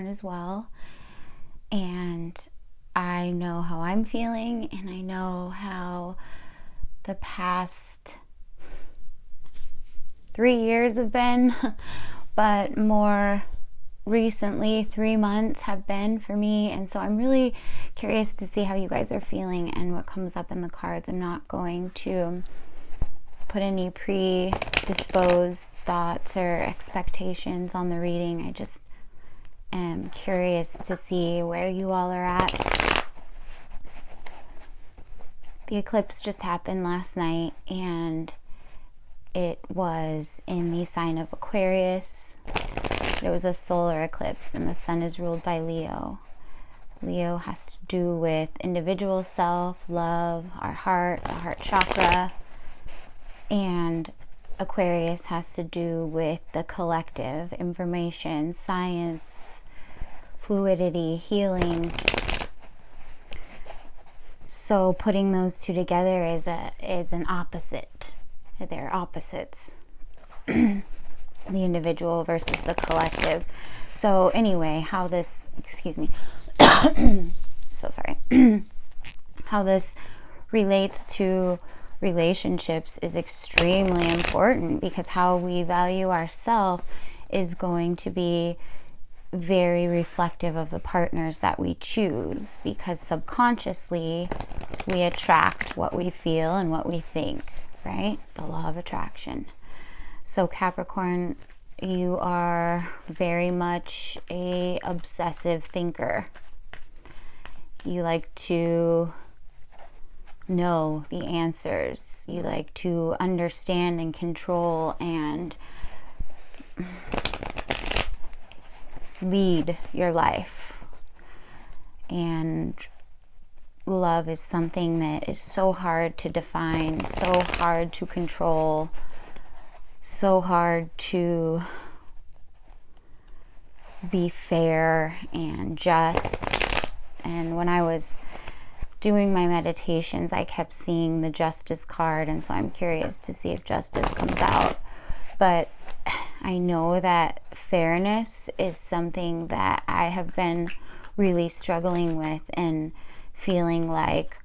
as well. And I know how I'm feeling, and I know how the past 3 years have been, but more recently 3 months have been for me. And so I'm really curious to see how you guys are feeling and what comes up in the cards. I'm not going to put any predisposed thoughts or expectations on the reading. I just am curious to see where you all are at. The eclipse just happened last night, and it was in the sign of Aquarius. It was a solar eclipse, and the sun is ruled by Leo. Leo has to do with individual self, love, our heart, the heart chakra. And Aquarius has to do with the collective, information, science, fluidity, healing. So putting those two together is an opposite. They're opposites. The individual versus the collective. So anyway, how this, excuse me, so sorry, how this relates to relationships is extremely important, because how we value ourselves is going to be very reflective of the partners that we choose, because subconsciously we attract what we feel and what we think, right? The law of attraction. So Capricorn, you are very much a obsessive thinker. You like to know the answers. You like to understand and control and lead your life. And love is something that is so hard to define, so hard to control, so hard to be fair and just. And when I was doing my meditations, I kept seeing the Justice card, and so I'm curious to see if Justice comes out. But I know that fairness is something that I have been really struggling with, and feeling like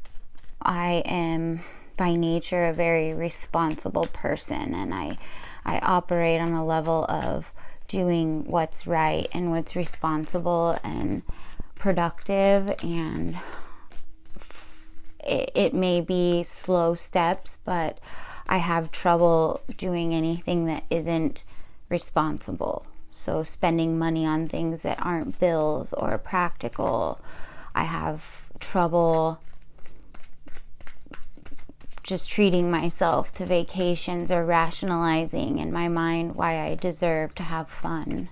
I am by nature a very responsible person, and I operate on a level of doing what's right and what's responsible and productive, and it may be slow steps, but I have trouble doing anything that isn't responsible. So spending money on things that aren't bills or practical. I have trouble just treating myself to vacations or rationalizing in my mind why I deserve to have fun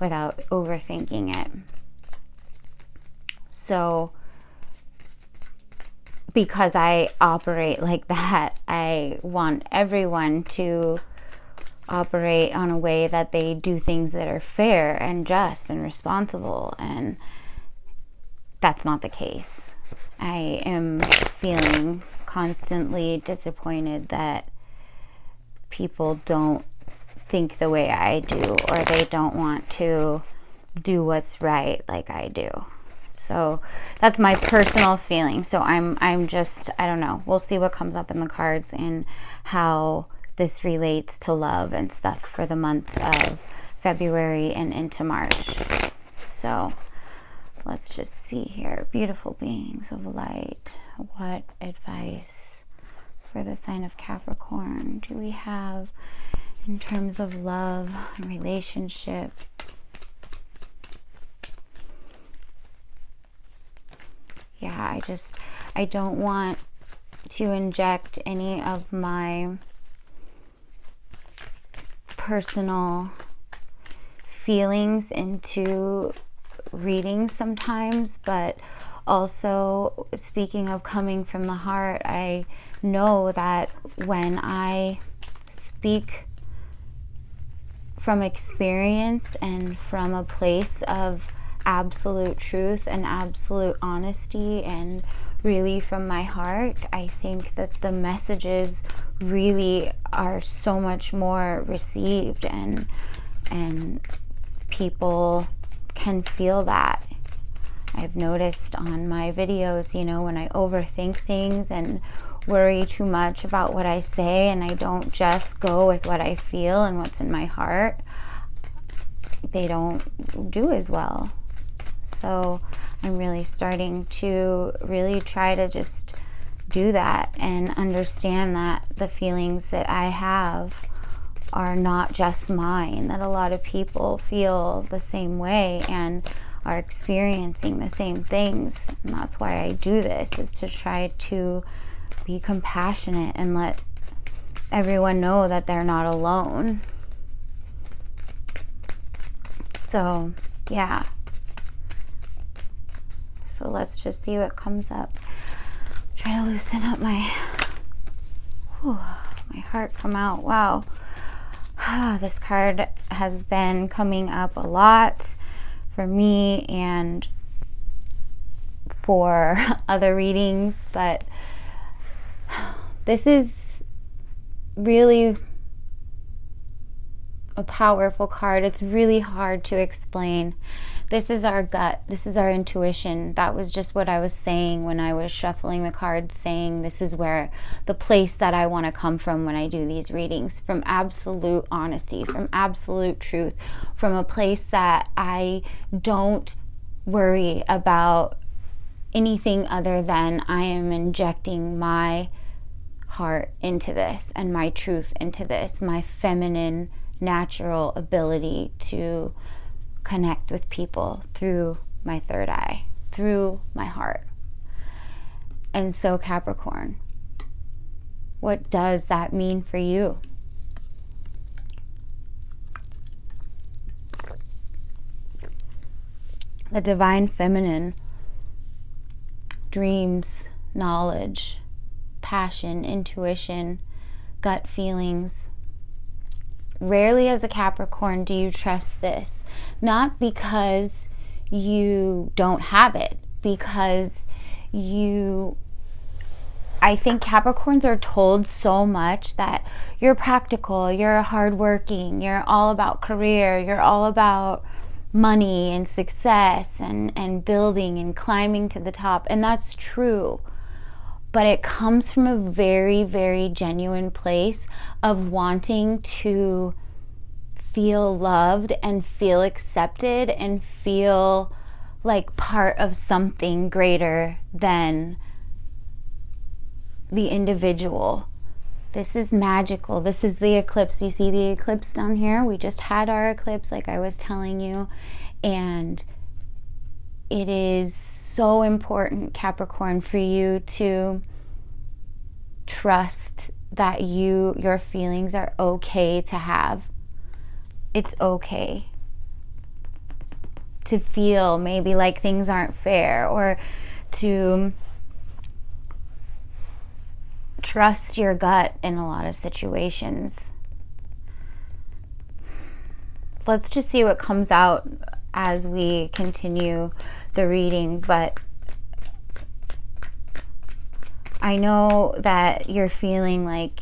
without overthinking it. So because I operate like that, I want everyone to operate on a way that they do things that are fair and just and responsible, and that's not the case. I am feeling constantly disappointed that people don't think the way I do, or they don't want to do what's right like I do. So that's my personal feeling. So I'm just, I don't know. We'll see what comes up in the cards and how this relates to love and stuff for the month of February and into March. So let's just see here. Beautiful beings of light. What advice for the sign of Capricorn do we have in terms of love and relationship? Yeah, I don't want to inject any of my personal feelings into readings sometimes, but also, speaking of coming from the heart, I know that when I speak from experience and from a place of absolute truth and absolute honesty and really from my heart, I think that the messages really are so much more received, and people can feel that. I've noticed on my videos, you know, when I overthink things and worry too much about what I say, and I don't just go with what I feel and what's in my heart, they don't do as well. So I'm really starting to really try to just do that and understand that the feelings that I have are not just mine, that a lot of people feel the same way and are experiencing the same things. And that's why I do this, is to try to be compassionate and let everyone know that they're not alone. So yeah, so let's just see what comes up. Try to loosen up my heart come out. Wow. This card has been coming up a lot for me and for other readings, but this is really a powerful card. It's really hard to explain. This is our gut. This is our intuition. That was just what I was saying when I was shuffling the cards, saying this is where the place that I want to come from when I do these readings, from absolute honesty, from absolute truth, from a place that I don't worry about anything other than I am injecting my heart into this and my truth into this, my feminine, natural ability to connect with people through my third eye, through my heart. And so Capricorn, what does that mean for you? The divine feminine, dreams, knowledge, passion, intuition, gut feelings. Rarely as a Capricorn do you trust this. Not because you don't have it, because I think Capricorns are told so much that you're practical, you're hardworking, you're all about career, you're all about money and success and building and climbing to the top. And that's true. But it comes from a very, very genuine place of wanting to feel loved and feel accepted and feel like part of something greater than the individual. This is magical. This is the eclipse. You see the eclipse down here? We just had our eclipse, like I was telling you. And it is so important, Capricorn, for you to trust that your feelings are okay to have. It's okay to feel maybe like things aren't fair, or to trust your gut in a lot of situations. Let's just see what comes out as we continue the reading, but I know that you're feeling like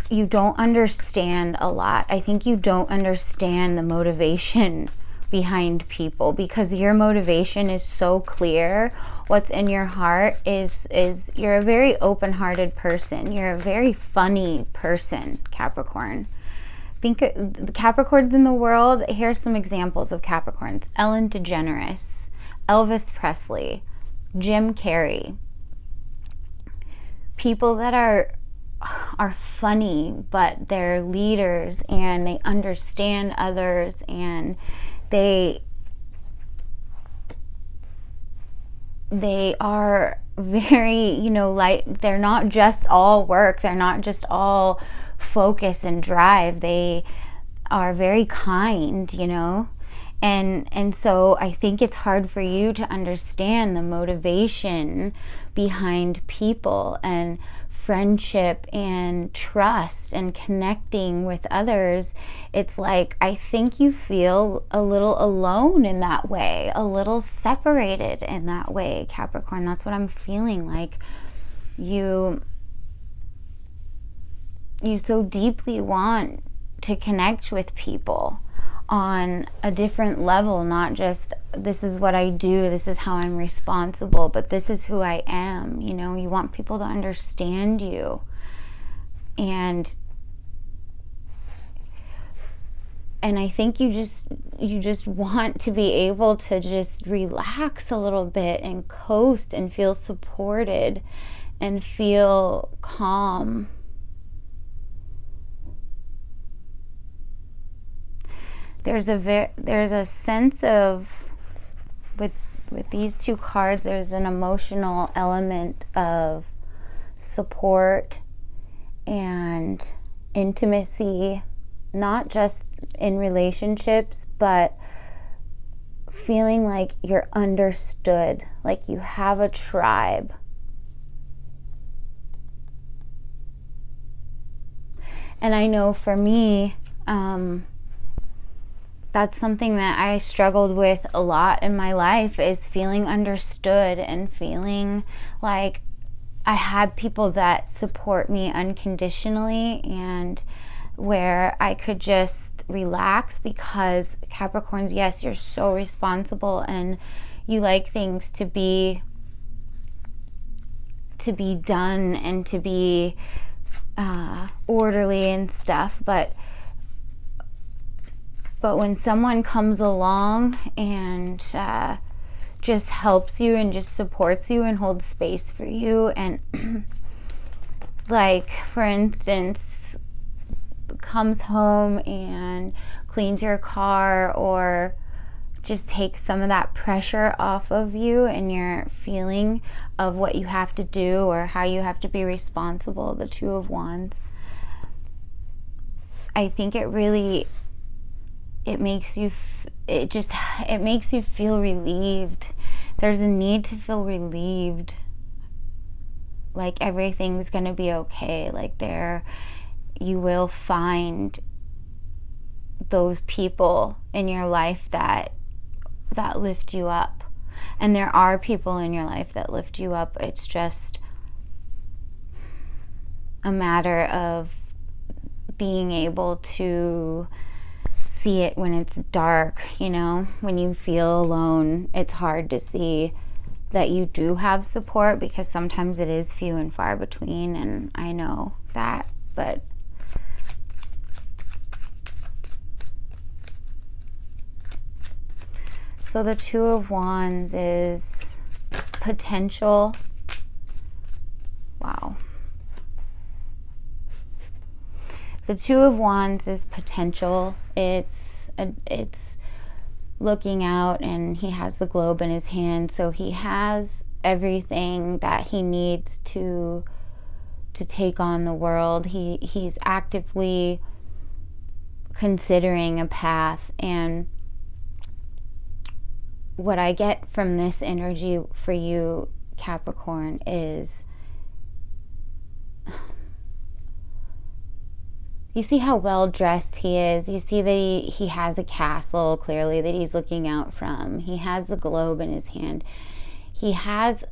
you don't understand a lot. I think you don't understand the motivation behind people, because your motivation is so clear. What's in your heart is you're a very open-hearted person. You're a very funny person, Capricorn. Think the Capricorns in the world. Here's some examples of Capricorns: Ellen DeGeneres, Elvis Presley, Jim Carrey. People that are funny, but they're leaders and they understand others, and they are very, like, they're not just all work, they're not just all focus and drive, they are very kind, and so I think it's hard for you to understand the motivation behind people and friendship and trust and connecting with others. It's like, I think you feel a little alone in that way, a little separated in that way, Capricorn. That's what I'm feeling. Like you so deeply want to connect with people on a different level, not just this is what I do, this is how I'm responsible, but this is who I am. You know, you want people to understand you. And I think you just want to be able to just relax a little bit and coast and feel supported and feel calm. There's a sense of, with these two cards, there's an emotional element of support and intimacy, not just in relationships, but feeling like you're understood, like you have a tribe. And I know for me, that's something that I struggled with a lot in my life, is feeling understood and feeling like I had people that support me unconditionally, and where I could just relax, because Capricorns, yes, you're so responsible and you like things to be done and to be orderly and stuff, but when someone comes along and just helps you and just supports you and holds space for you, and like, for instance, comes home and cleans your car, or just takes some of that pressure off of you and your feeling of what you have to do or how you have to be responsible, the Two of Wands. I think it makes you feel relieved. There's a need to feel relieved, like everything's gonna be okay, like you will find those people in your life that lift you up. And there are people in your life that lift you up. It's just a matter of being able to see it when it's dark, you know, when you feel alone. It's hard to see that you do have support, because sometimes it is few and far between, and I know that, but so the Two of Wands is potential. Wow. The Two of Wands is potential. It's looking out, and he has the globe in his hand, so he has everything that he needs to take on the world. He's actively considering a path, and what I get from this energy for you, Capricorn, is you see how well dressed he is. You see that he has a castle, clearly, that he's looking out from. He has the globe in his hand. He has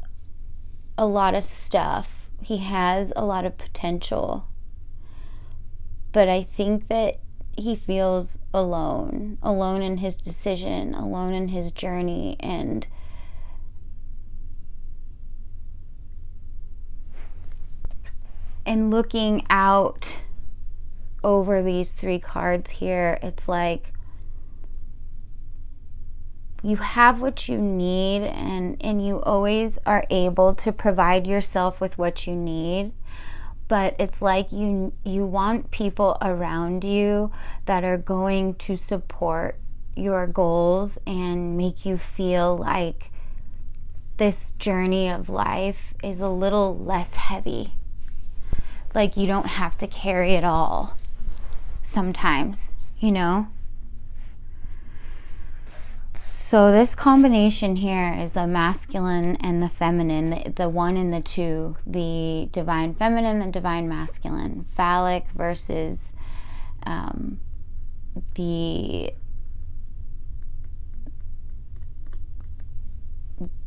a lot of stuff. He has a lot of potential. But I think that he feels alone in his decision, alone in his journey, and looking out over these three cards here, it's like you have what you need, and you always are able to provide yourself with what you need. But it's like you want people around you that are going to support your goals and make you feel like this journey of life is a little less heavy. Like you don't have to carry it all sometimes, you know? So this combination here is the masculine and the feminine, the one and the two, the divine feminine, the divine masculine, phallic versus the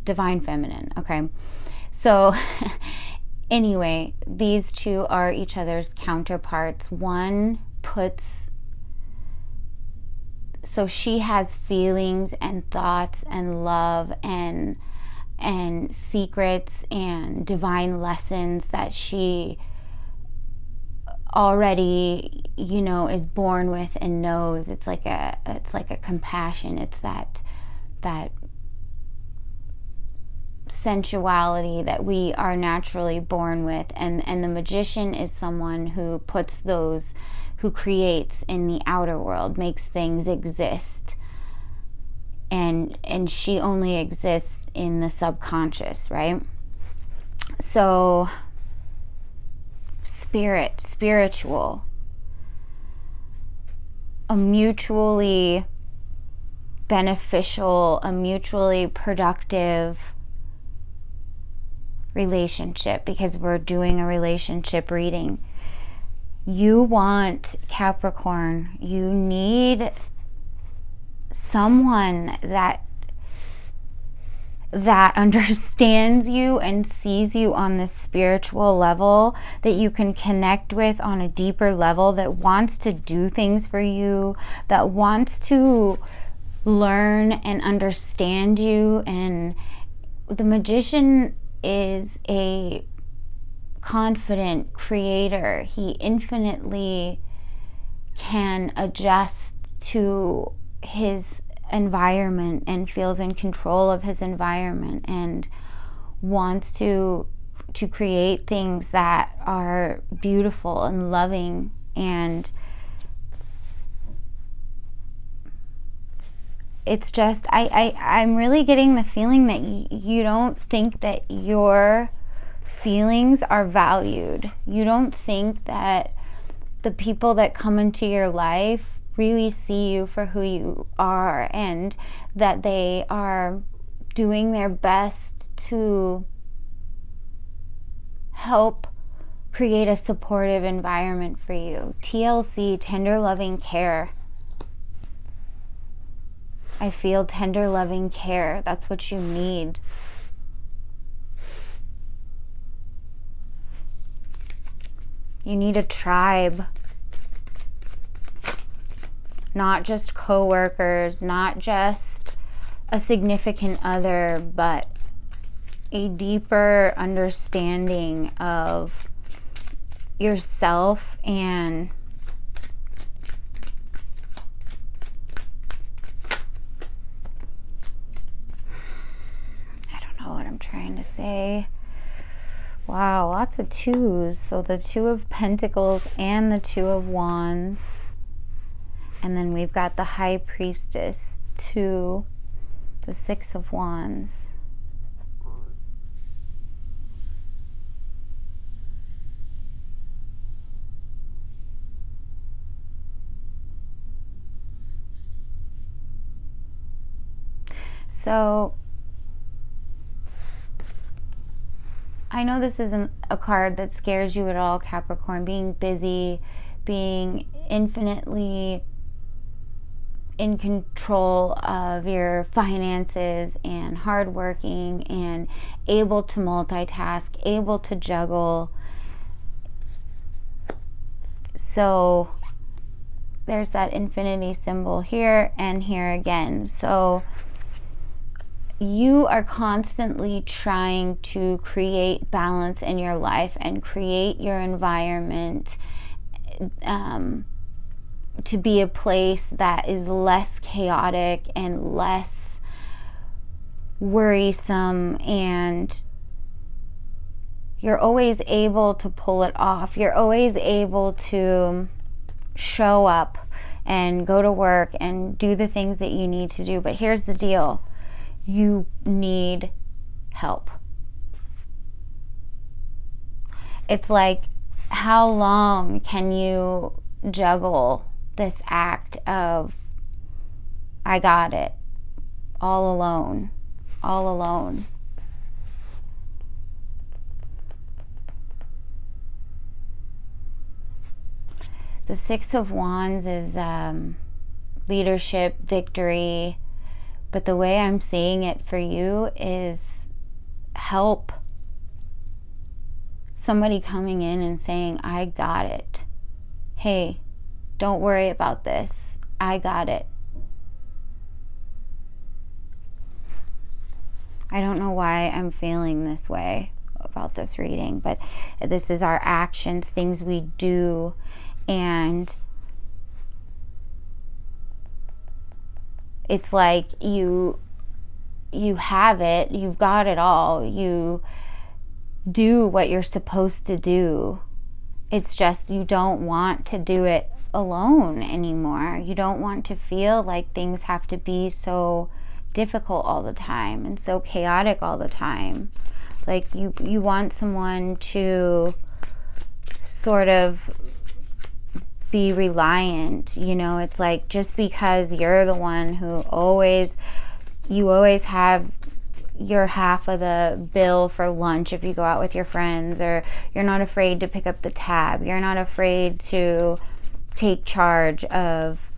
divine feminine. Okay, so anyway, these two are each other's counterparts. One puts so she has feelings and thoughts and love and secrets and divine lessons that she already, you know, is born with and knows. It's like a compassion. It's that sensuality that we are naturally born with, and the magician is someone who puts those, who creates in the outer world, makes things exist, and she only exists in the subconscious, right? So spiritual, a mutually beneficial, a mutually productive relationship, because we're doing a relationship reading. You want, Capricorn, you need someone that understands you and sees you on this spiritual level, that you can connect with on a deeper level, that wants to do things for you, that wants to learn and understand you. And the magician is a confident creator. He infinitely can adjust to his environment and feels in control of his environment and wants to create things that are beautiful and loving. And it's just, I'm really getting the feeling that you don't think that your feelings are valued. You don't think that the people that come into your life really see you for who you are, and that they are doing their best to help create a supportive environment for you. TLC, tender loving care. I feel tender loving care. That's what you need. You need a tribe. Not just co-workers, not just a significant other, but a deeper understanding of yourself. And I don't know what I'm trying to say. Wow, lots of twos. So the Two of Pentacles and the Two of Wands. And then we've got the High Priestess to the Six of Wands. So I know this isn't a card that scares you at all, Capricorn. Being busy, being infinitely in control of your finances and hardworking and able to multitask, able to juggle. So there's that infinity symbol here and here again. So you are constantly trying to create balance in your life and create your environment to be a place that is less chaotic and less worrisome, and you're always able to pull it off. You're always able to show up and go to work and do the things that you need to do. But here's the deal. You need help. It's like, how long can you juggle this act of, I got it, all alone, all alone? The Six of Wands is leadership, victory, but the way I'm seeing it for you is help. Somebody coming in and saying, I got it. Hey, don't worry about this. I got it. I don't know why I'm feeling this way about this reading, but this is our actions, things we do, and it's like you have it, you've got it all, you do what you're supposed to do. It's just you don't want to do it alone anymore. You don't want to feel like things have to be so difficult all the time and so chaotic all the time. Like you want someone to sort of be reliant, you know. It's like just because you're the one who you always have your half of the bill for lunch if you go out with your friends, or you're not afraid to pick up the tab, you're not afraid to take charge of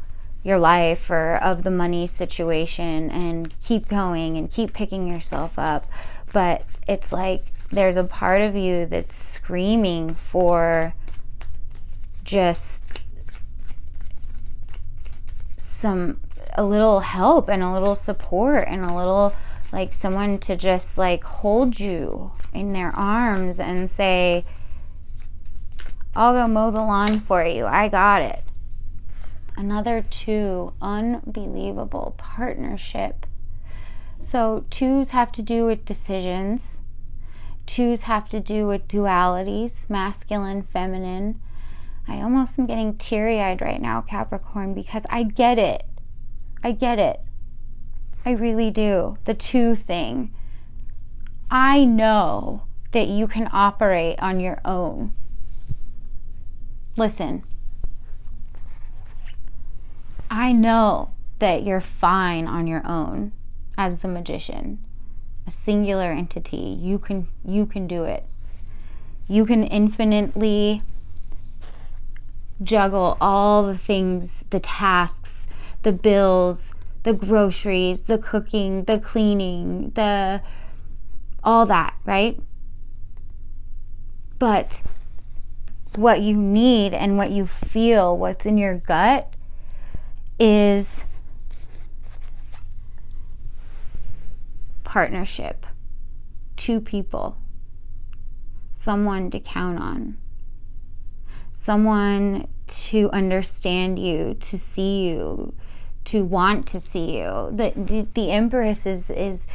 your life or of the money situation and keep going and keep picking yourself up. But it's like there's a part of you that's screaming for just a little help and a little support and a little, like, someone to just like hold you in their arms and say, I'll go mow the lawn for you, I got it. Another 2, unbelievable partnership. So 2s have to do with decisions. 2s have to do with dualities, masculine, feminine. I almost am getting teary-eyed right now, Capricorn, because I get it. I get it. I really do. The 2 thing. I know that you can operate on your own. Listen. I know that you're fine on your own as the magician. A singular entity. You can do it. You can infinitely juggle all the things, the tasks, the bills, the groceries, the cooking, the cleaning, all that, right? But what you need and what you feel, what's in your gut, is partnership. 2 people. Someone to count on. Someone to understand you, to see you, to want to see you. The Empress is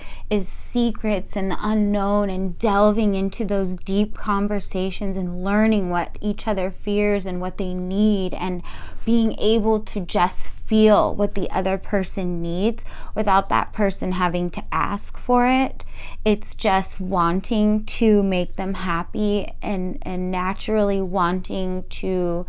secrets and the unknown, and delving into those deep conversations and learning what each other fears and what they need, and being able to just feel what the other person needs without that person having to ask for it. It's just wanting to make them happy and naturally wanting to,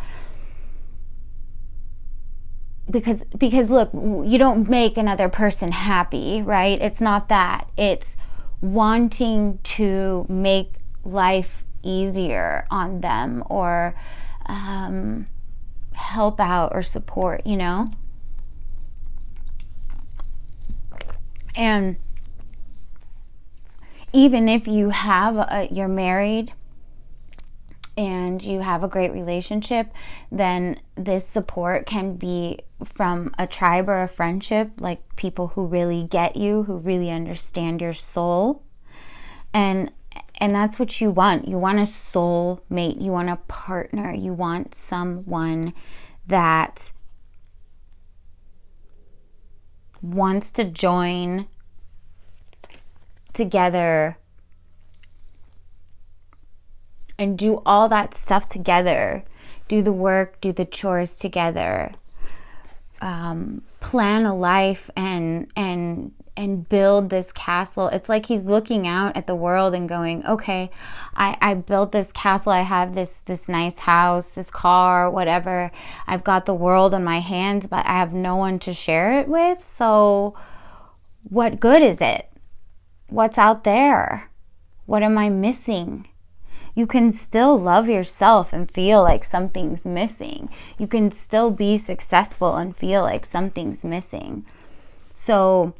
because look, you don't make another person happy, right? It's not that. It's wanting to make life easier on them, or help out or support, you know? And even if you have you're married and you have a great relationship, then this support can be from a tribe or a friendship, like people who really get you, who really understand your soul. And that's what you want. You want a soul mate. You want a partner. You want someone that wants to join together and do all that stuff together. Do the work, do the chores together. Plan a life and build this castle. It's like he's looking out at the world and going, okay, I built this castle. I have this nice house, this car, whatever. I've got the world in my hands, but I have no one to share it with. So what good is it? What's out there? What am I missing? You can still love yourself and feel like something's missing. You can still be successful and feel like something's missing. So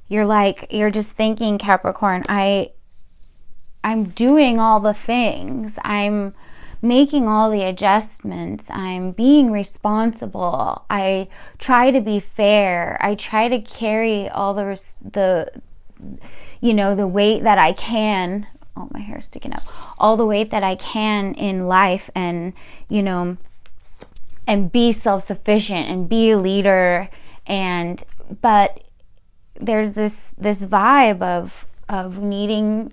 you're just thinking, Capricorn, I'm doing all the things. I'm making all the adjustments. I'm being responsible. I try to be fair. I try to carry all the weight that I can. Oh, my hair's sticking up. All the weight that I can in life, and and be self-sufficient and be a leader. But there's this vibe of needing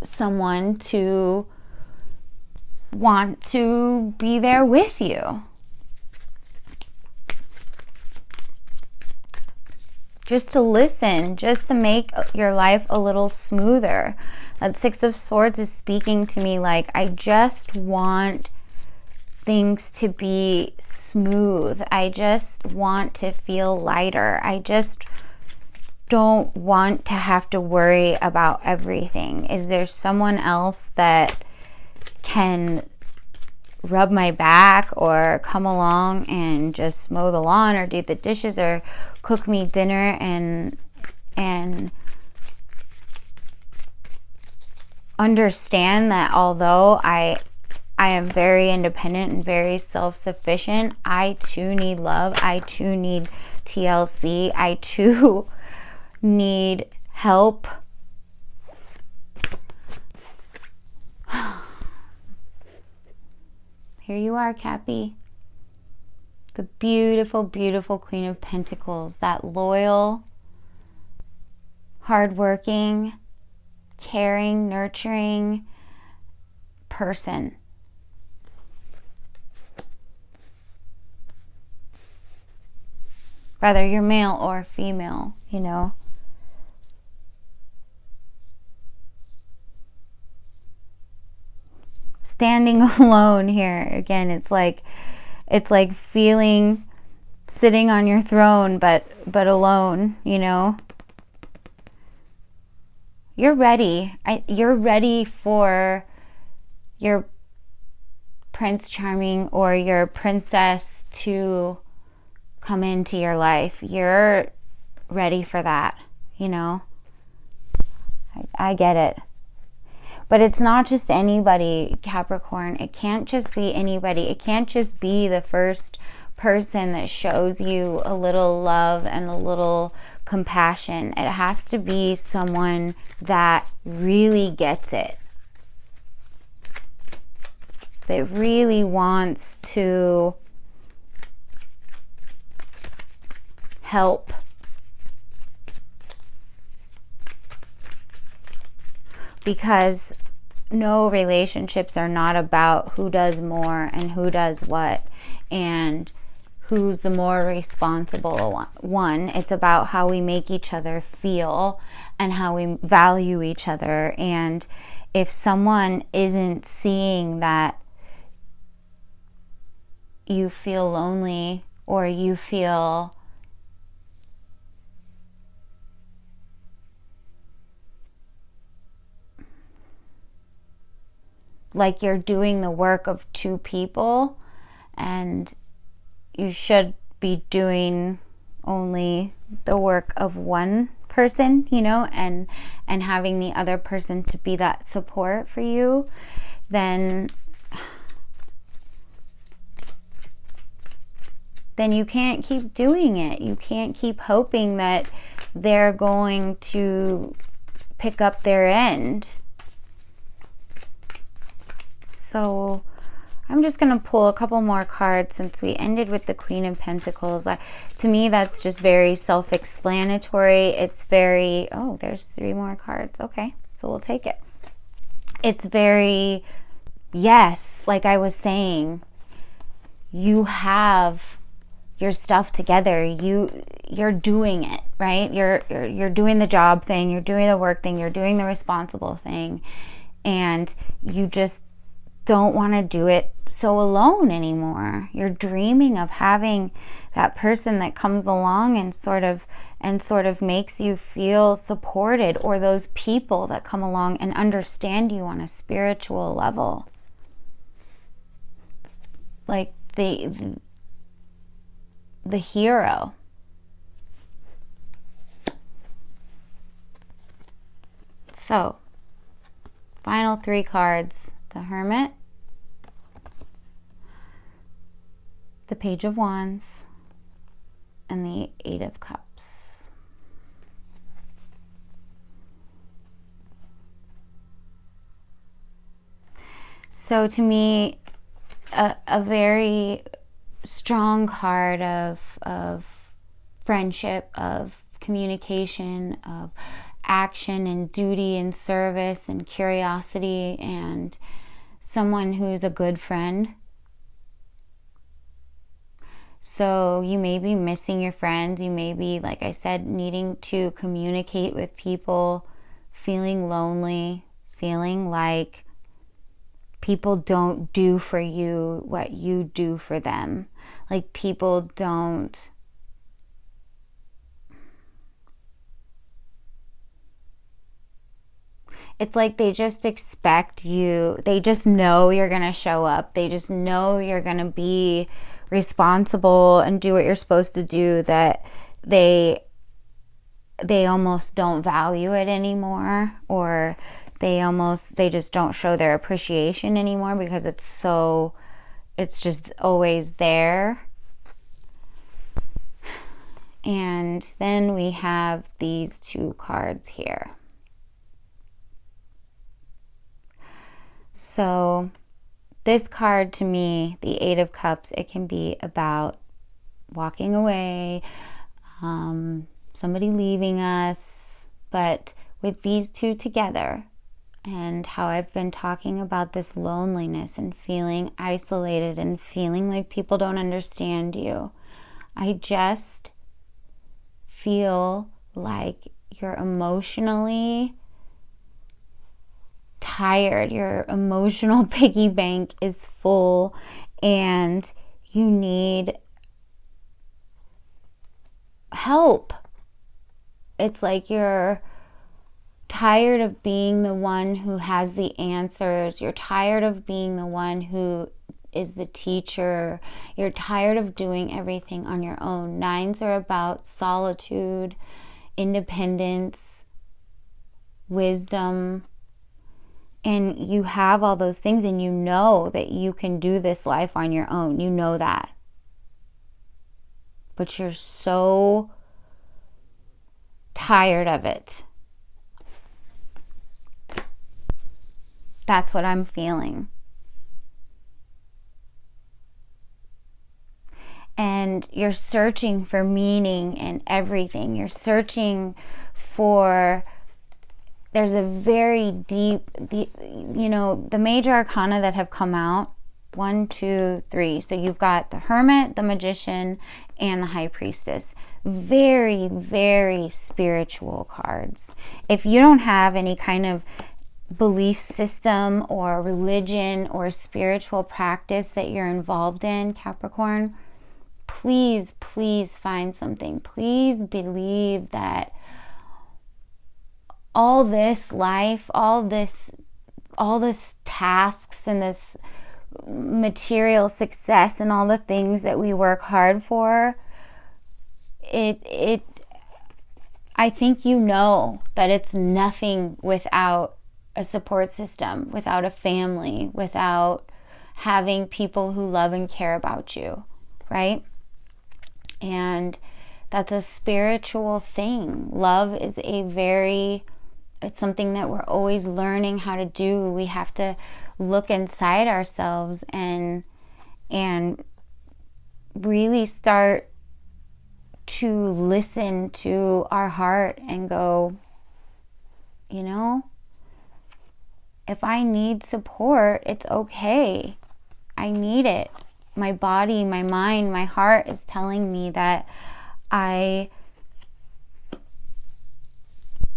someone to want to be there with you. Just to listen, just to make your life a little smoother. That Six of Swords is speaking to me like, I just want things to be smooth. I just want to feel lighter. I just don't want to have to worry about everything. Is there someone else that can rub my back or come along and just mow the lawn or do the dishes or cook me dinner and understand that although I am very independent and very self-sufficient, I too need love. I too need TLC. I too need help. Here you are, Cappy. The beautiful, beautiful Queen of Pentacles. That loyal, hardworking, caring, nurturing person. Whether you're male or female, Standing alone here. Again, it's like feeling sitting on your throne but alone, You're ready. You're ready for your Prince Charming or your princess to come into your life. You're ready for that, I get it. But it's not just anybody, Capricorn. It can't just be anybody. It can't just be the first person that shows you a little love and a little compassion. It has to be someone that really gets it. That really wants to help. Because no relationships are not about who does more and who does what and who's the more responsible one. It's about how we make each other feel and how we value each other. And if someone isn't seeing that you feel lonely or you feel like you're doing the work of two people and you should be doing only the work of one person, and having the other person to be that support for you, then you can't keep doing it. You can't keep hoping that they're going to pick up their end. So I'm just going to pull a couple more cards since we ended with the Queen of Pentacles. To me, that's just very self-explanatory. It's very, oh, there's 3 more cards. Okay, so we'll take it. It's very, yes, like I was saying, you have your stuff together. You're doing it, right? You're doing the job thing. You're doing the work thing. You're doing the responsible thing. And you just don't want to do it so alone anymore. You're dreaming of having that person that comes along and sort of makes you feel supported, or those people that come along and understand you on a spiritual level. Like the hero. So, final 3 cards. The Hermit, Page of Wands and the Eight of Cups. So to me, a very strong card of friendship, of communication, of action and duty and service and curiosity, and someone who's a good friend. So you may be missing your friends. You may be, like I said, needing to communicate with people, feeling lonely, feeling like people don't do for you what you do for them. Like people don't it's like they just expect you. They just know you're going to show up. They just know you're going to be responsible and do what you're supposed to do, that they almost don't value it anymore, or they just don't show their appreciation anymore because it's just always there. And then we have these two cards here. So this card, to me, the Eight of Cups, it can be about walking away, somebody leaving us. But with these two together, and how I've been talking about this loneliness and feeling isolated and feeling like people don't understand you, I just feel like you're emotionally tired. Your emotional piggy bank is full and you need help. It's like you're tired of being the one who has the answers. You're tired of being the one who is the teacher. You're tired of doing everything on your own. Nines are about solitude, independence, wisdom. And you have all those things, and you know that you can do this life on your own. You know that. But you're so tired of it. That's what I'm feeling. And you're searching for meaning in everything. You're searching for... There's a very deep, the major arcana that have come out, 1, 2, 3. So you've got the Hermit, the Magician, and the High Priestess. Very, very spiritual cards. If you don't have any kind of belief system or religion or spiritual practice that you're involved in, Capricorn, please, please find something. Please believe that all this life, all this tasks and this material success and all the things that we work hard for, I think you know that it's nothing without a support system, without a family, without having people who love and care about you, right? And that's a spiritual thing. Love is it's something that we're always learning how to do. We have to look inside ourselves and really start to listen to our heart and go, if I need support, it's okay. I need it. My body, my mind, my heart is telling me that I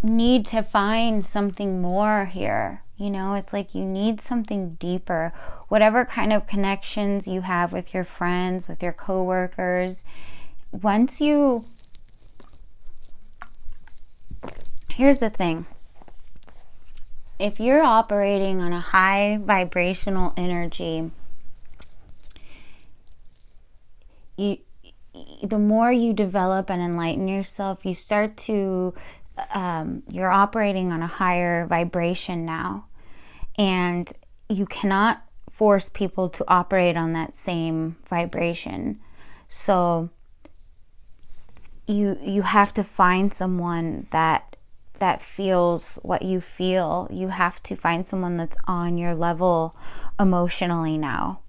need to find something more here. It's like you need something deeper. Whatever kind of connections you have with your friends, with your coworkers, here's the thing. If you're operating on a high vibrational energy, the more you develop and enlighten yourself, you start to you're operating on a higher vibration now, and you cannot force people to operate on that same vibration. So you have to find someone that feels what you feel. You have to find someone that's on your level emotionally now.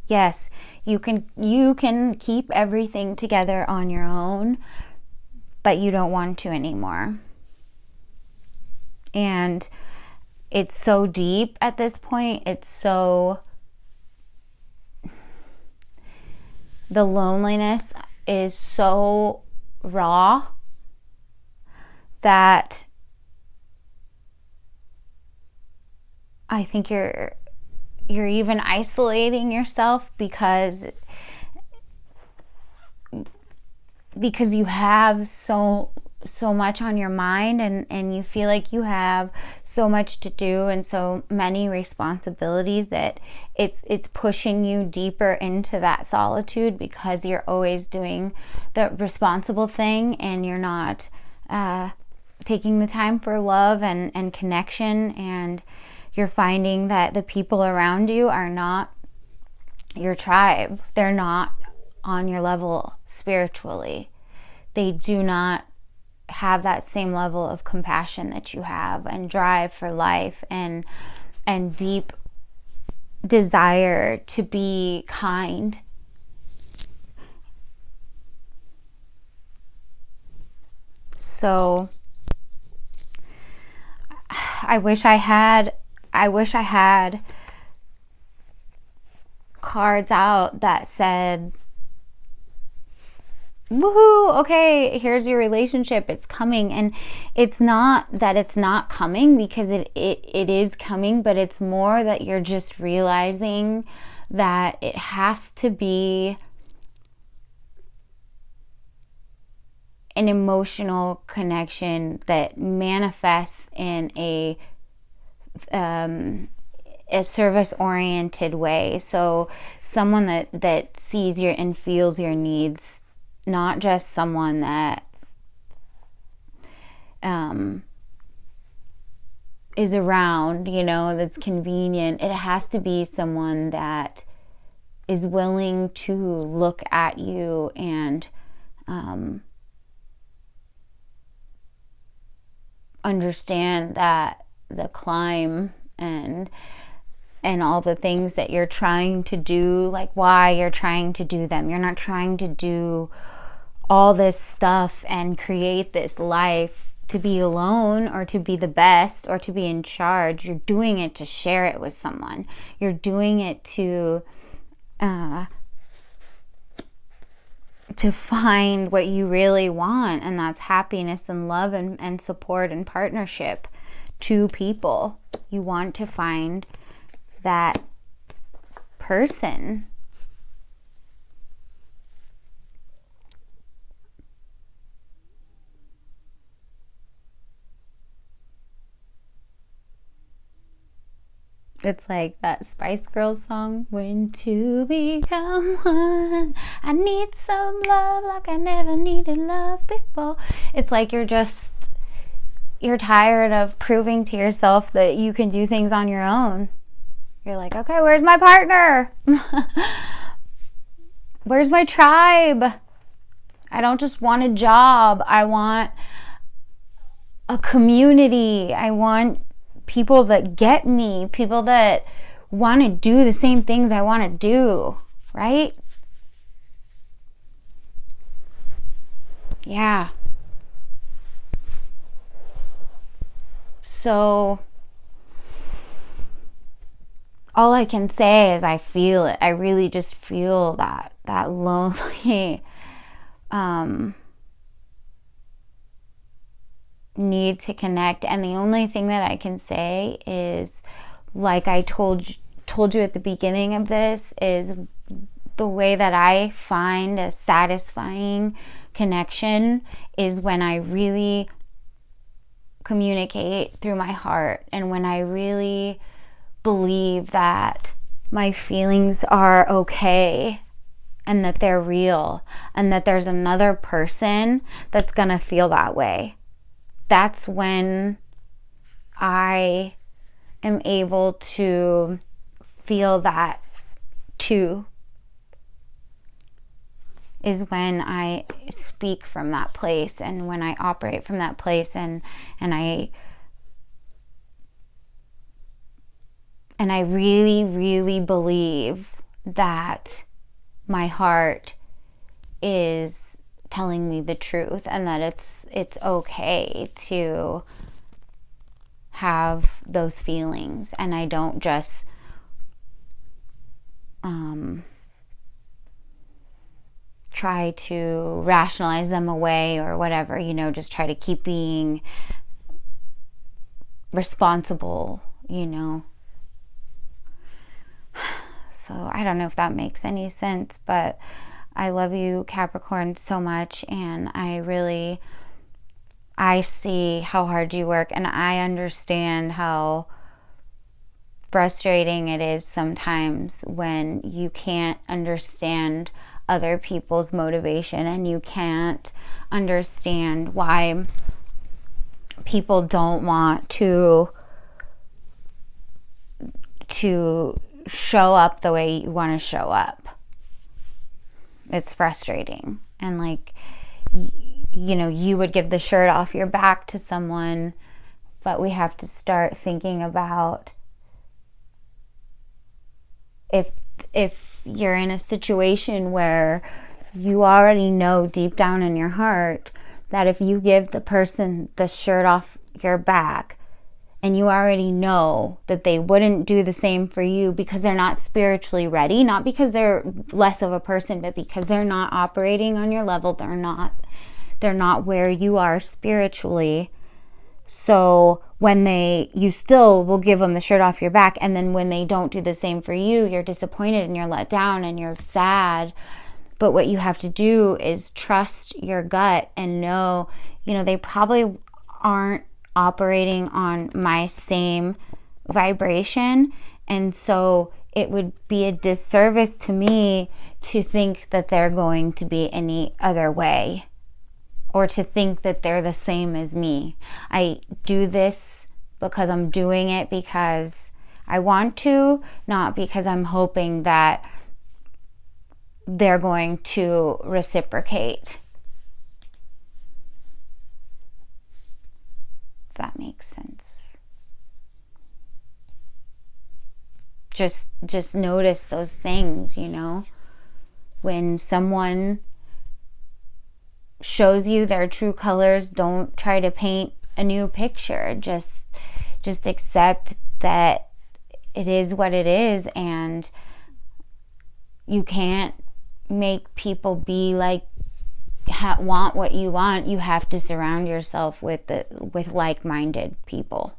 Yes, you can keep everything together on your own, but you don't want to anymore. And it's so deep at this point. The loneliness is so raw that I think you're even isolating yourself because you have so much on your mind, and you feel like you have so much to do and so many responsibilities that it's pushing you deeper into that solitude, because you're always doing the responsible thing and you're not taking the time for love and connection, and you're finding that the people around you are not your tribe. They're not on your level spiritually. They do not have that same level of compassion that you have, and drive for life, and deep desire to be kind. So I wish I had cards out that said, woohoo, okay, here's your relationship, it's coming. And it's not that it's not coming, because it is coming, but it's more that you're just realizing that it has to be an emotional connection that manifests in a service-oriented way. So someone that sees your and feels your needs, not just someone that is around, that's convenient. It has to be someone that is willing to look at you and understand that the climb and all the things that you're trying to do, like why you're trying to do them. You're not trying to do all this stuff and create this life to be alone or to be the best or to be in charge. You're doing it to share it with someone. You're doing it to find what you really want, and that's happiness and love and support and partnership. Two people. You want to find that person. It's like that Spice Girls song, when two become one, I need some love like I never needed love before. It's like you're tired of proving to yourself that you can do things on your own. You're like, okay, where's my partner? Where's my tribe? I don't just want a job. I want a community. I want people that get me, people that want to do the same things I want to do, right? Yeah. So all I can say is I feel it. I really just feel that lonely need to connect. And the only thing that I can say is, like I told you at the beginning of this, is the way that I find a satisfying connection is when I really communicate through my heart, and when I really believe that my feelings are okay and that they're real and that there's another person that's gonna feel that way. That's when I am able to feel that to is when I speak from that place, and when I operate from that place, and I really, really believe that my heart is telling me the truth, and that it's okay to have those feelings, and I don't just try to rationalize them away or whatever, you know, just try to keep being responsible, you know. So I don't know if that makes any sense, but I love you, Capricorn, so much, and I see how hard you work, and I understand how frustrating it is sometimes when you can't understand other people's motivation, and you can't understand why people don't want to show up the way you want to show up. It's frustrating. And like, you know, you would give the shirt off your back to someone, but we have to start thinking about if you're in a situation where you already know deep down in your heart that if you give the person the shirt off your back, and you already know that they wouldn't do the same for you because they're not spiritually ready, not because they're less of a person, but because they're not operating on your level, they're not where you are spiritually. So when you still will give them the shirt off your back, and then when they don't do the same for you, you're disappointed and you're let down and you're sad. But what you have to do is trust your gut and know, you know, they probably aren't operating on my same vibration, and so it would be a disservice to me to think that they're going to be any other way, or to think that they're the same as me. I do this because I'm doing it because I want to, not because I'm hoping that they're going to reciprocate. If that makes sense. Just notice those things, you know. When someone shows you their true colors, don't try to paint a new picture. Just accept that it is what it is, and you can't make people be like want what you want. You have to surround yourself with like-minded people.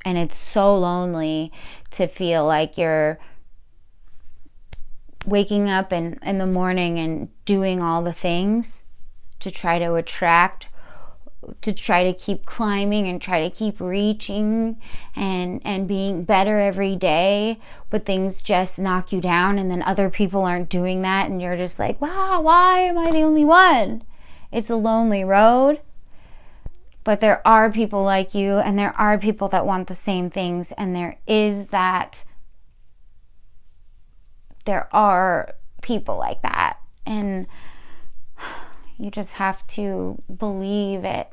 And it's so lonely to feel like you're waking up in the morning and doing all the things to try to attract, to try to keep climbing and try to keep reaching and being better every day, but things just knock you down, and then other people aren't doing that, and you're just like, wow, why am I the only one? It's a lonely road. But there are people like you, and there are people that want the same things, and there are people like that, and you just have to believe it.